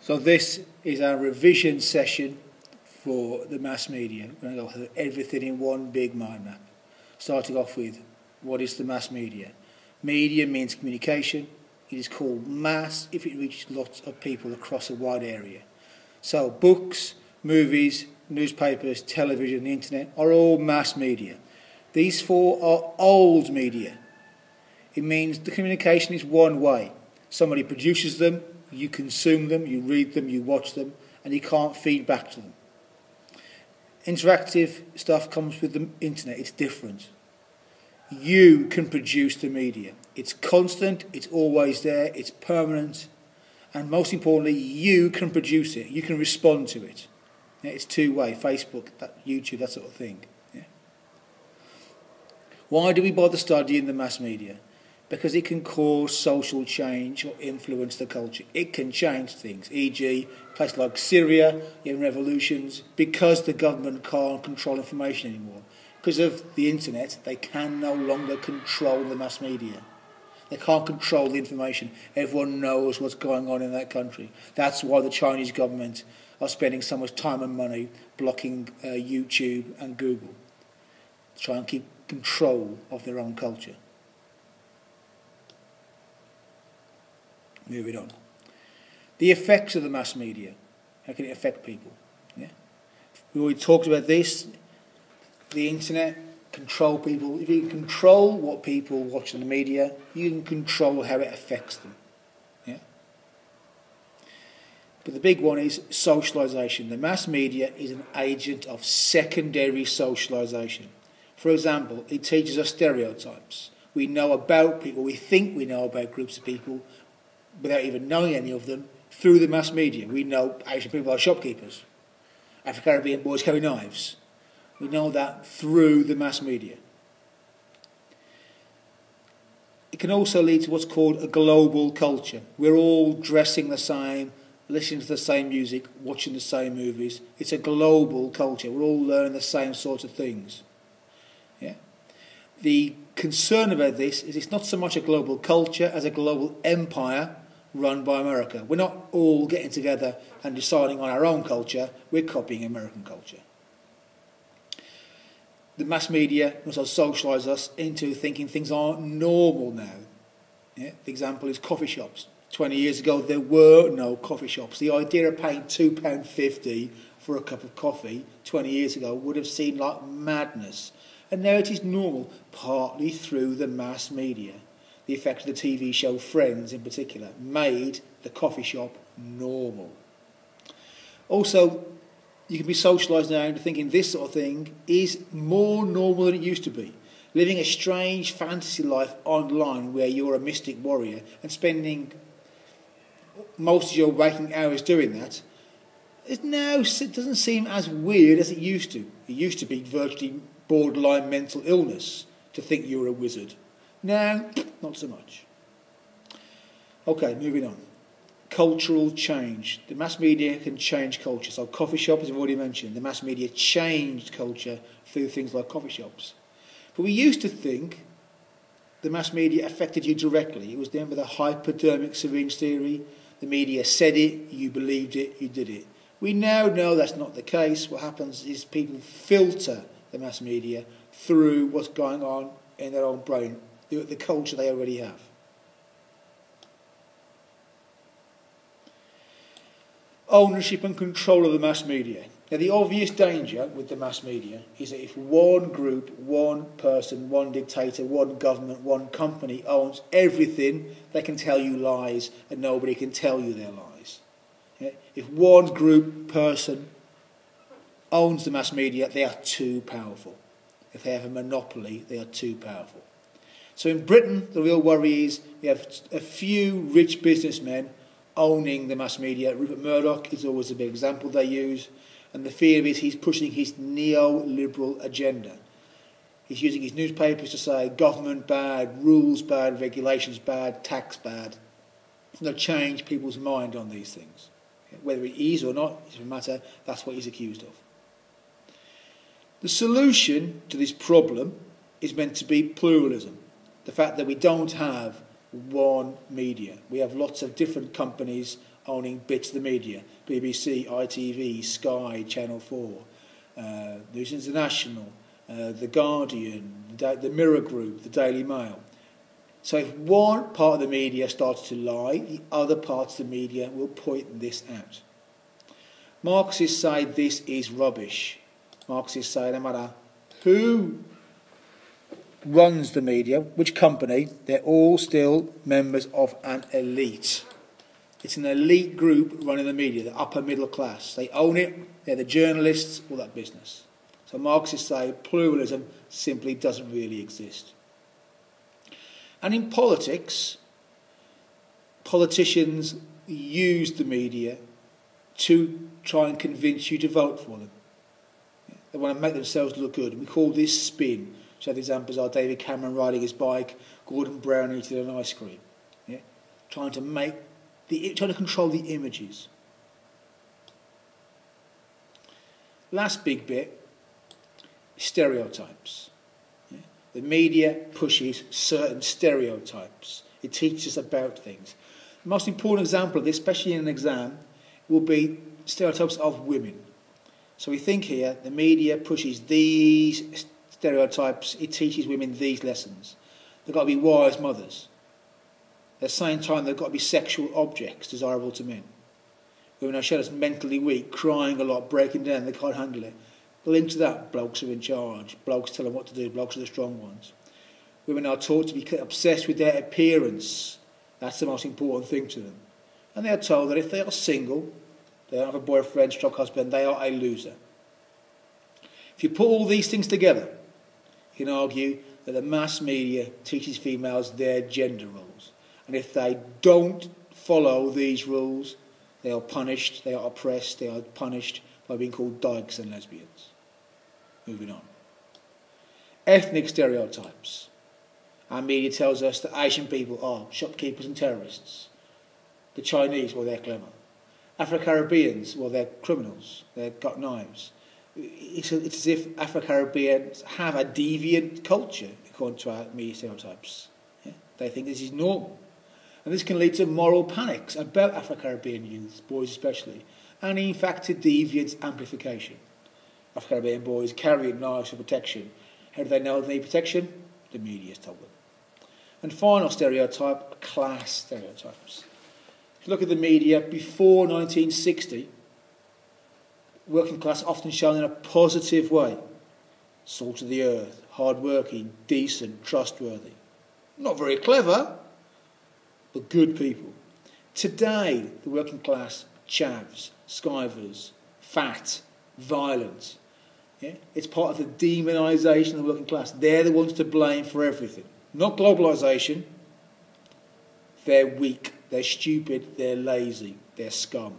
So this is our revision session for the mass media. We're going to go through everything in one big mind map. Starting off with, what is the mass media? Media means communication. It is called mass if it reaches lots of people across a wide area. So books, movies, newspapers, television, the internet are all mass media. These four are old media. It means the communication is one way. Somebody produces them, you consume them, you read them, you watch them, and you can't feed back to them. Interactive stuff comes with the internet, it's different. You can produce the media. It's constant, it's always there, it's permanent, and most importantly, you can produce it, you can respond to it. Yeah, it's two-way, Facebook, YouTube, that sort of thing. Yeah. Why do we bother studying the mass media? Because it can cause social change or influence the culture. It can change things, e.g. places like Syria, in revolutions, because the government can't control information anymore. Because of the internet, they can no longer control the mass media. They can't control the information. Everyone knows what's going on in that country. That's why the Chinese government are spending so much time and money blocking YouTube and Google to try and keep control of their own culture. Moving on. The effects of the mass media. How can it affect people? Yeah. We already talked about this. The internet control people. If you can control what people watch in the media, you can control how it affects them. Yeah. But the big one is socialisation. The mass media is an agent of secondary socialisation. For example, it teaches us stereotypes. We know about people, we think we know about groups of people, without even knowing any of them, through the mass media. We know Asian people are shopkeepers. Afro-Caribbean boys carry knives. We know that through the mass media. It can also lead to what's called a global culture. We're all dressing the same, listening to the same music, watching the same movies. It's a global culture. We're all learning the same sorts of things. Yeah. The concern about this is it's not so much a global culture as a global empire run by America. We're not all getting together and deciding on our own culture. We're copying American culture. The mass media also socialise us into thinking things are normal now. Yeah? The example is coffee shops. 20 years ago, there were no coffee shops. The idea of paying £2.50 for a cup of coffee 20 years ago would have seemed like madness. And now it is normal, partly through the mass media. The effect of the TV show Friends, in particular, made the coffee shop normal. Also, you can be socialised now into thinking this sort of thing is more normal than it used to be. Living a strange fantasy life online where you're a mystic warrior and spending most of your waking hours doing that, it doesn't seem as weird as it used to. It used to be virtually borderline mental illness to think you were a wizard. Now, not so much. Okay, moving on. Cultural change. The mass media can change culture. So coffee shops, I've already mentioned, the mass media changed culture through things like coffee shops. But we used to think the mass media affected you directly. It was then with the hypodermic syringe theory. The media said it, you believed it, you did it. We now know that's not the case. What happens is people filter the mass media through what's going on in their own brain, the culture they already have. Ownership and control of the mass media. Now, the obvious danger with the mass media is that if one group, one person, one dictator, one government, one company owns everything, they can tell you lies and nobody can tell you their lies. Yeah? If one group, person owns the mass media, they are too powerful. If they have a monopoly, they are too powerful. So in Britain, the real worry is we have a few rich businessmen owning the mass media. Rupert Murdoch is always a big example they use. And the fear is he's pushing his neoliberal agenda. He's using his newspapers to say government bad, rules bad, regulations bad, tax bad. He's going to change people's mind on these things. Whether he is or not, it doesn't matter. That's what he's accused of. The solution to this problem is meant to be pluralism. The fact that we don't have one media. We have lots of different companies owning bits of the media. BBC, ITV, Sky, Channel 4, News International, The Guardian, the Mirror Group, the Daily Mail. So if one part of the media starts to lie, the other parts of the media will point this out. Marxists say this is rubbish. Marxists say no matter who runs the media, which company, they're all still members of an elite. It's an elite group running the media, the upper middle class. They own it, they're the journalists, all that business. So Marxists say pluralism simply doesn't really exist. And in politics, politicians use the media to try and convince you to vote for them. They want to make themselves look good. We call this spin. So the examples are David Cameron riding his bike, Gordon Brown eating an ice cream. Yeah? Trying to control the images. Last big bit, stereotypes. Yeah? The media pushes certain stereotypes. It teaches us about things. The most important example of this, especially in an exam, will be stereotypes of women. So we think here, the media pushes these stereotypes, it teaches women these lessons. They've got to be wise mothers. At the same time, they've got to be sexual objects, desirable to men. Women are shown as mentally weak, crying a lot, breaking down, they can't handle it. Linked to that, blokes are in charge. Blokes tell them what to do, blokes are the strong ones. Women are taught to be obsessed with their appearance. That's the most important thing to them. And they are told that if they are single, they don't have a boyfriend, stroke husband, they are a loser. If you put all these things together, you can argue that the mass media teaches females their gender roles. And if they don't follow these rules, they are punished, they are oppressed, they are punished by being called dykes and lesbians. Moving on. Ethnic stereotypes. Our media tells us that Asian people are shopkeepers and terrorists. The Chinese, well, they're clever. Afro-Caribbeans, well, they're criminals. They've got knives. It's as if Afro-Caribbeans have a deviant culture, according to our media stereotypes. Yeah? They think this is normal. And this can lead to moral panics about Afro-Caribbean youths, boys especially, and in fact to deviant amplification. Afro-Caribbean boys carrying knives for protection. How do they know they need protection? The media's told them. And final stereotype, class stereotypes. If you look at the media before 1960, working class often shown in a positive way. Salt of the earth, hard-working, decent, trustworthy. Not very clever, but good people. Today, the working class, chavs, skivers, fat, violent. Yeah? It's part of the demonisation of the working class. They're the ones to blame for everything. Not globalisation. They're weak, they're stupid, they're lazy, they're scum.